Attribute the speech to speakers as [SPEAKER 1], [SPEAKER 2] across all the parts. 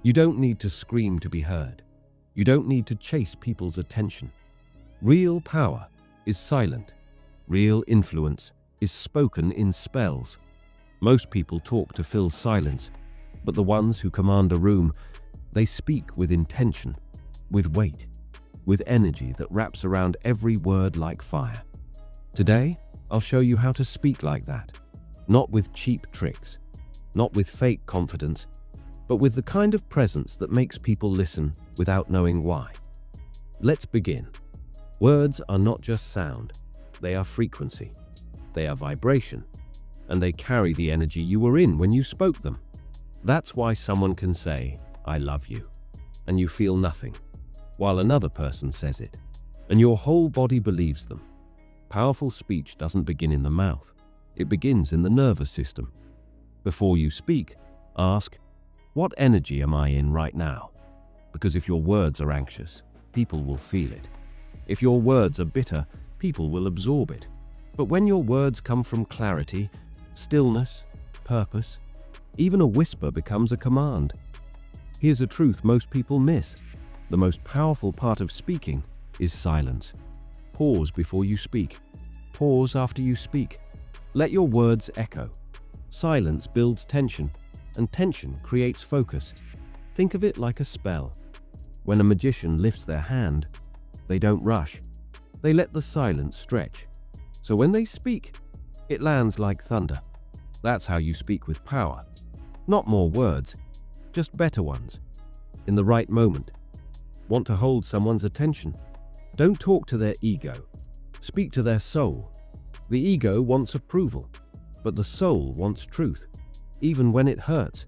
[SPEAKER 1] You don't need to scream to be heard. You don't need to chase people's attention. Real power is silent. Real influence is spoken in spells. Most people talk to fill silence, but the ones who command a room, they speak with intention, with weight, with energy that wraps around every word like fire. Today, I'll show you how to speak like that, not with cheap tricks, not with fake confidence, but with the kind of presence that makes people listen without knowing why. Let's begin. Words are not just sound, they are frequency, they are vibration, and they carry the energy you were in when you spoke them. That's why someone can say, "I love you," and you feel nothing, while another person says it, and your whole body believes them. Powerful speech doesn't begin in the mouth, it begins in the nervous system. Before you speak, ask, what energy am I in right now? Because if your words are anxious, people will feel it. If your words are bitter, people will absorb it. But when your words come from clarity, stillness, purpose, even a whisper becomes a command. Here's a truth most people miss. The most powerful part of speaking is silence. Pause before you speak. Pause after you speak. Let your words echo. Silence builds tension, and tension creates focus. Think of it like a spell. When a magician lifts their hand, they don't rush. They let the silence stretch. So when they speak, it lands like thunder. That's how you speak with power. Not more words, just better ones. In the right moment. Want to hold someone's attention? Don't talk to their ego. Speak to their soul. The ego wants approval, but the soul wants truth. Even when it hurts,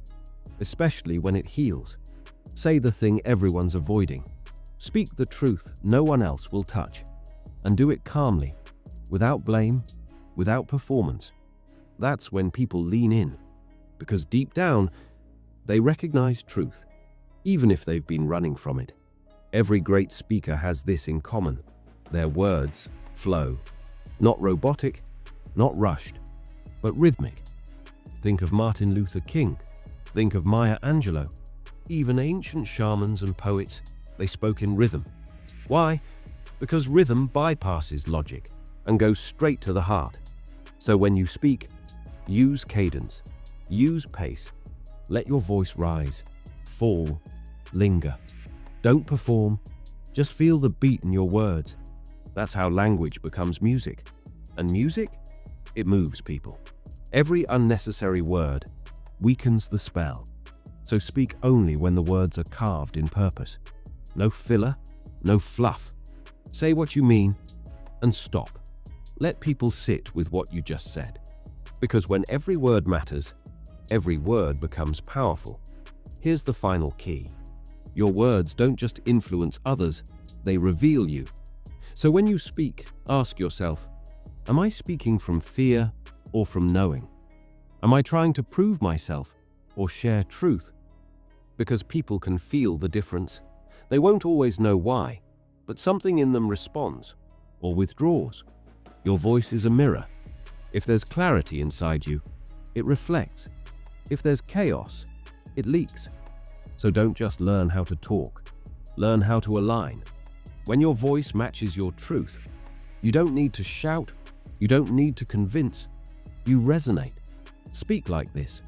[SPEAKER 1] especially when it heals. Say the thing everyone's avoiding. Speak the truth no one else will touch. And do it calmly, without blame, without performance. That's when people lean in, because deep down, they recognize truth, even if they've been running from it. Every great speaker has this in common. Their words flow, not robotic, not rushed, but rhythmic. Think of Martin Luther King. Think of Maya Angelou. Even ancient shamans and poets, they spoke in rhythm. Why? Because rhythm bypasses logic and goes straight to the heart. So when you speak, use cadence, use pace. Let your voice rise, fall, linger. Don't perform, just feel the beat in your words. That's how language becomes music. And music? It moves people. Every unnecessary word weakens the spell. So speak only when the words are carved in purpose. No filler, no fluff. Say what you mean and stop. Let people sit with what you just said. Because when every word matters, every word becomes powerful. Here's the final key. Your words don't just influence others, they reveal you. So when you speak, ask yourself, am I speaking from fear or from knowing? Am I trying to prove myself or share truth? Because people can feel the difference. They won't always know why, but something in them responds or withdraws. Your voice is a mirror. If there's clarity inside you, it reflects. If there's chaos, it leaks. So don't just learn how to talk, learn how to align. When your voice matches your truth, you don't need to shout, you don't need to convince, you resonate. Speak like this,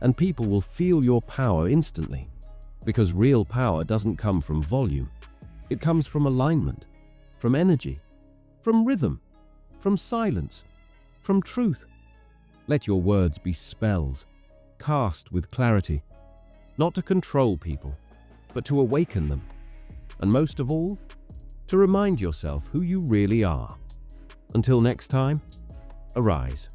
[SPEAKER 1] and people will feel your power instantly. Because real power doesn't come from volume, it comes from alignment, from energy, from rhythm, from silence, from truth. Let your words be spells, cast with clarity, not to control people, but to awaken them. And most of all, to remind yourself who you really are. Until next time, arise.